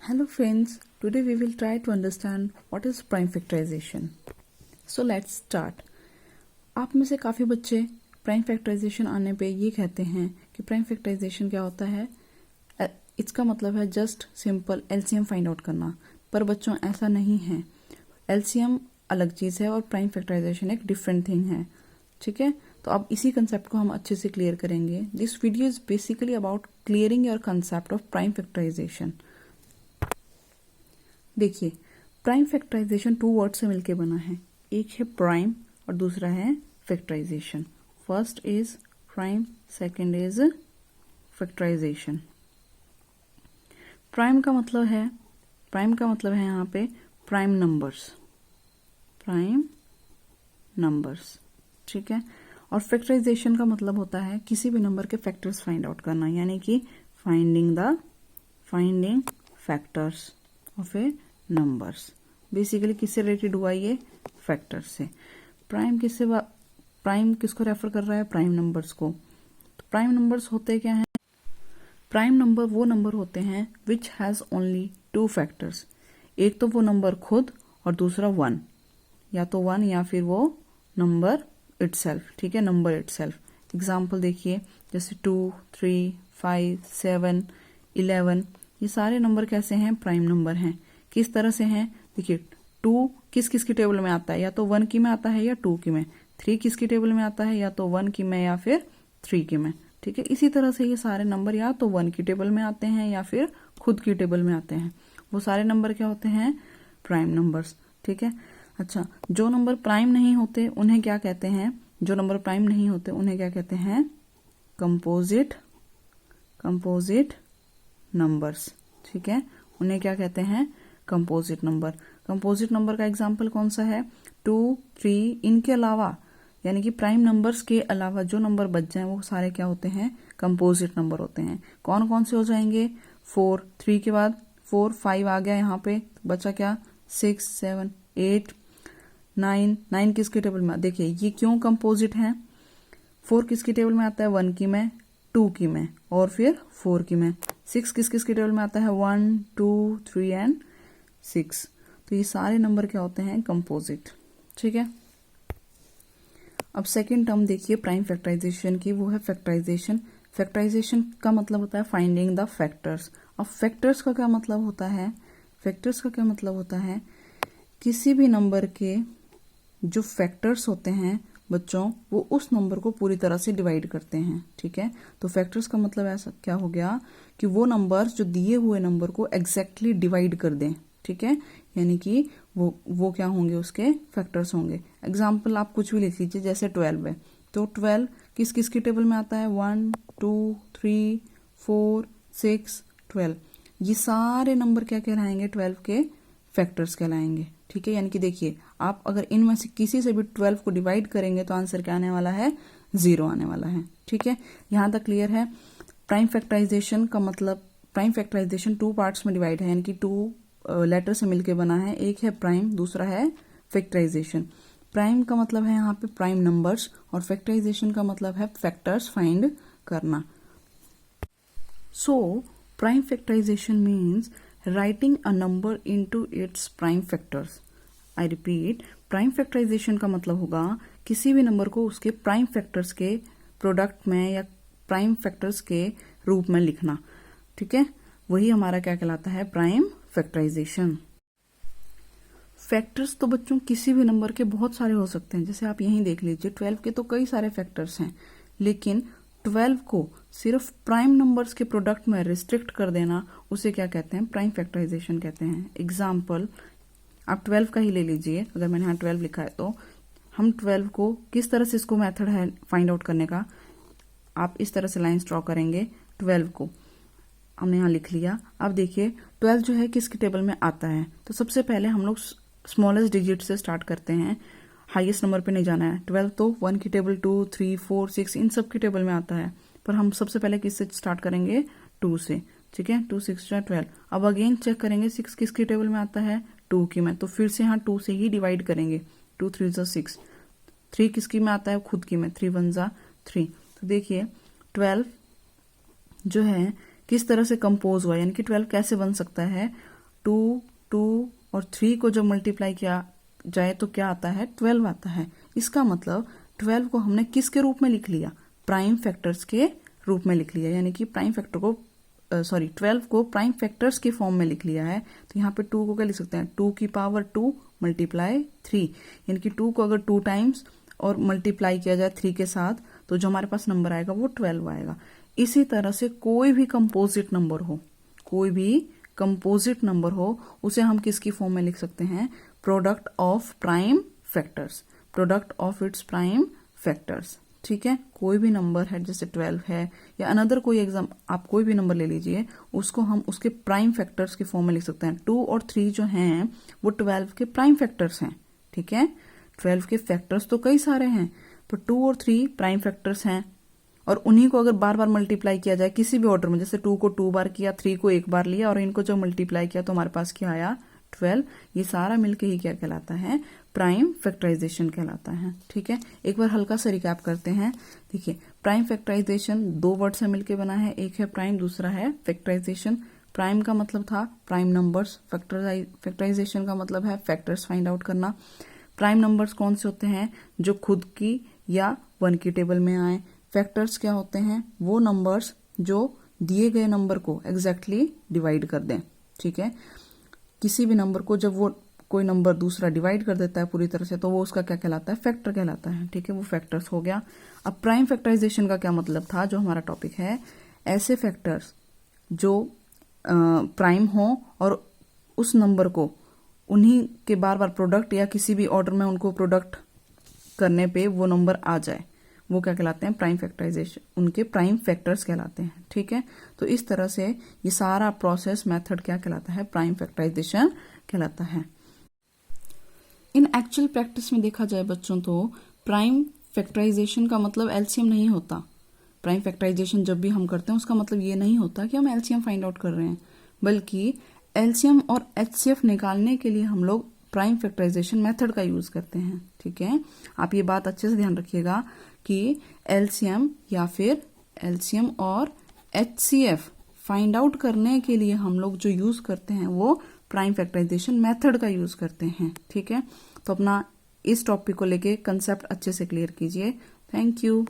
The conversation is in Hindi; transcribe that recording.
Hello friends, today we will try to understand what is prime factorization. So let's start. आप में से काफ़ी बच्चे प्राइम फैक्टराइजेशन आने पे ये कहते हैं कि प्राइम फैक्टराइजेशन क्या होता है। इसका मतलब है just simple LCM find out करना, पर बच्चों ऐसा नहीं है। एलसीएम अलग चीज़ है और प्राइम फैक्टराइजेशन एक डिफरेंट थिंग है। ठीक है, तो अब इसी कंसेप्ट को हम अच्छे से क्लियर करेंगे। This video is basically about clearing your concept of prime factorisation. देखिए, प्राइम फैक्टराइजेशन टू वर्ड से मिलके बना है, एक है प्राइम और दूसरा है factorisation. First is prime, second is factorisation. Prime का मतलब है यहाँ पे प्राइम नंबर्स, ठीक है। और फैक्टराइजेशन का मतलब होता है किसी भी नंबर के फैक्टर्स फाइंड आउट करना, यानी कि finding factors of A numbers. Basically किससे रिलेटेड हुआ ये? फैक्टर से। प्राइम किसको रेफर कर रहा है? प्राइम नंबर्स को। तो प्राइम नंबर्स होते क्या हैं? प्राइम नंबर वो नंबर होते हैं which has only two factors. एक तो वो नंबर खुद और दूसरा वन, या तो वन या फिर वो नंबर इटसेल्फ। ठीक है, नंबर इटसेल्फ। एग्जाम्पल देखिए, जैसे 2, 3, 5, 7, 11, ये सारे नंबर कैसे हैं? प्राइम नंबर हैं। किस तरह से हैं? देखिए, 2 किस की टेबल में आता है? या तो 1 की में आता है या 2 की में। 3 किसकी टेबल में आता है? या तो 1 की में या फिर 3 की में। ठीक है, इसी तरह से ये सारे नंबर या तो 1 की टेबल में आते हैं या फिर खुद की टेबल में आते हैं। वो सारे नंबर क्या होते हैं? Prime numbers. ठीक है, अच्छा, जो नंबर प्राइम नहीं होते उन्हें क्या कहते हैं? Composite numbers. ठीक है, उन्हें क्या कहते हैं? Composite number. कंपोजिट नंबर का एग्जाम्पल कौन सा है? 2, 3, इनके अलावा, यानी कि प्राइम नंबर्स के अलावा जो नंबर बच जाएं वो सारे क्या होते हैं? कंपोजिट नंबर होते हैं। कौन कौन से हो जाएंगे? 4, 3 के बाद 4, 5 आ गया यहाँ पे, बचा क्या? 6, 7, 8, 9 किसकी टेबल में? देखिए, ये क्यों कंपोजिट है? 4 किसकी टेबल में आता है? 1 की में, 2 की में और फिर 4 की में। 6 किसकी टेबल में आता है? 1, 2, 3 एंड 6। तो ये सारे नंबर क्या होते हैं? कंपोजिट। ठीक है, अब सेकेंड टर्म देखिए प्राइम फैक्टराइजेशन की, वो है फैक्टराइजेशन। फैक्टराइजेशन का मतलब होता है फाइंडिंग द फैक्टर्स। अब फैक्टर्स का क्या मतलब होता है? किसी भी नंबर के जो फैक्टर्स होते हैं बच्चों, वो उस नंबर को पूरी तरह से डिवाइड करते हैं। ठीक है, तो फैक्टर्स का मतलब ऐसा क्या हो गया कि वो नंबर्स जो दिए हुए नंबर को एग्जैक्टली डिवाइड कर दें। ठीक है, यानी कि वो क्या होंगे? उसके फैक्टर्स होंगे। एग्जाम्पल आप कुछ भी लिख लीजिए, जैसे 12 है, तो 12 किस की टेबल में आता है? 1, 2, 3, 4, 6, 12। ये सारे नंबर क्या कहलाएंगे? 12 के फैक्टर्स कहलाएंगे। ठीक है, यानी कि देखिए, आप अगर इनमें से किसी से भी 12 को डिवाइड करेंगे तो आंसर क्या आने वाला है? 0 आने वाला है। ठीक है, यहां तक क्लियर है। प्राइम फैक्टराइजेशन का मतलब, प्राइम फैक्टराइजेशन 2 पार्ट्स में डिवाइड है, यानी कि 2 लेटर से मिलके बना है। एक है प्राइम, दूसरा है फैक्टराइजेशन। प्राइम का मतलब है यहाँ पे प्राइम नंबर्स और फैक्टराइजेशन का मतलब है फैक्टर्स फाइंड करना। So prime factorisation means writing a number into its prime factors. I repeat, prime factorisation का मतलब होगा किसी भी नंबर को उसके प्राइम फैक्टर्स के प्रोडक्ट में या प्राइम फैक्टर्स के रूप में लिखना। ठीक है, वही हमारा क्या कहलाता है? Prime factorisation. फैक्टर्स तो बच्चों किसी भी नंबर के बहुत सारे हो सकते हैं। जैसे आप यहीं देख लीजिए, 12 के तो कई सारे फैक्टर्स हैं, लेकिन 12 को सिर्फ प्राइम नंबर्स के प्रोडक्ट में रिस्ट्रिक्ट कर देना, उसे क्या कहते हैं? प्राइम फैक्टराइजेशन कहते हैं। एग्जाम्पल आप 12 का ही ले लीजिए। अगर मैंने यहाँ 12 लिखा है तो हम 12 को किस तरह से, इसको मेथड है फाइंड आउट करने का, आप इस तरह से लाइन्स ड्रॉ करेंगे। 12 को हमने यहाँ लिख लिया। अब देखिए 12 जो है किसकी टेबल में आता है, तो सबसे पहले हम लोग स्मॉलेस्ट डिजिट से स्टार्ट करते हैं, हाईएस्ट नंबर पे नहीं जाना है। 12 तो 1 की टेबल, 2, 3, 4, 6 इन सब की टेबल में आता है, पर हम सबसे पहले किससे स्टार्ट करेंगे? 2 से। ठीक है, 2, 6, 12। अब अगेन चेक करेंगे 6 किसकी टेबल में आता है? 2 की में, तो फिर से यहाँ 2 से ही डिवाइड करेंगे। 2, 3 6। 3 किसकी में आता है? खुद की में। 3, 1 3। तो देखिए 12 जो है किस तरह से कंपोज हुआ, यानी कि 12 कैसे बन सकता है? 2 और 3 को जब मल्टीप्लाई किया जाए तो क्या आता है, 12 आता है। इसका मतलब 12 को हमने किसके रूप में लिख लिया, प्राइम फैक्टर्स के रूप में लिख लिया, यानी कि प्राइम फैक्टर को 12 को प्राइम फैक्टर्स के फॉर्म में लिख लिया है। तो यहाँ पे 2 को क्या लिख सकते हैं, 2 की पावर 2 मल्टीप्लाई 3, यानी कि 2 को अगर 2 टाइम्स और मल्टीप्लाई किया जाए 3 के साथ तो जो हमारे पास नंबर आएगा वो 12 आएगा। इसी तरह से कोई भी कंपोजिट नंबर हो, कोई भी कंपोजिट नंबर हो, उसे हम किसकी फॉर्म में लिख सकते हैं, product of prime factors, product of its prime factors. ठीक है, कोई भी नंबर है जैसे 12 है या अनदर कोई एग्जाम, आप कोई भी नंबर ले लीजिए, उसको हम उसके प्राइम फैक्टर्स के फॉर्म में लिख सकते हैं। 2 और 3 जो हैं वो 12 के प्राइम फैक्टर्स हैं। ठीक है, 12 के फैक्टर्स तो कई सारे हैं, पर 2 और 3 प्राइम फैक्टर्स हैं, और उन्हीं को अगर बार बार मल्टीप्लाई किया जाए किसी भी ऑर्डर में, जैसे 2 को 2 बार किया, 3 को 1 बार लिया और इनको जब मल्टीप्लाई किया तो हमारे पास क्या आया, 12। ये सारा मिलके ही क्या कहलाता है, प्राइम फैक्टराइजेशन कहलाता है। ठीक है, एक बार हल्का सा रिकैप करते हैं। देखिए, प्राइम फैक्टराइजेशन 2 वर्ड से मिलके बना है, एक है प्राइम, दूसरा है फैक्टराइजेशन। प्राइम का मतलब था प्राइम नंबर्स, फैक्टराइजेशन का मतलब है फैक्टर्स फाइंड आउट करना। प्राइम नंबर्स कौन से होते हैं, जो खुद की या 1 की टेबल में आए। फैक्टर्स क्या होते हैं, वो नंबर्स जो दिए गए नंबर को एग्जैक्टली डिवाइड कर दें। ठीक है, किसी भी नंबर को जब वो कोई नंबर दूसरा डिवाइड कर देता है पूरी तरह से तो वो उसका क्या कहलाता है, फैक्टर कहलाता है। ठीक है, वो फैक्टर्स हो गया। अब प्राइम फैक्टराइजेशन का क्या मतलब था, जो हमारा टॉपिक है, ऐसे फैक्टर्स जो प्राइम हो और उस नंबर को उन्हीं के बार बार प्रोडक्ट या किसी भी ऑर्डर में उनको प्रोडक्ट करने पे वो नंबर आ जाए, वो क्या कहलाते हैं, प्राइम फैक्टराइजेशन, उनके प्राइम फैक्टर्स कहलाते हैं। ठीक है, तो इस तरह से ये सारा प्रोसेस मेथड क्या कहलाता है, प्राइम फैक्टराइजेशन कहलाता है। इन एक्चुअल प्रैक्टिस में देखा जाए बच्चों तो प्राइम फैक्टराइजेशन का मतलब एलसीएम नहीं होता। प्राइम फैक्टराइजेशन जब भी हम करते हैं उसका मतलब ये नहीं होता कि हम एलसीएम फाइंड आउट कर रहे हैं, बल्कि एलसीएम और एचसीएफ निकालने के लिए हम लोग प्राइम फैक्टराइजेशन मेथड का यूज करते हैं। ठीक है, आप ये बात अच्छे से ध्यान रखिएगा कि एलसीएम या फिर एलसीएम और एचसीएफ फाइंड आउट करने के लिए हम लोग जो यूज करते हैं वो प्राइम फैक्टराइजेशन मेथड का यूज करते हैं। ठीक है, तो अपना इस टॉपिक को लेके कंसेप्ट अच्छे से क्लियर कीजिए। Thank you.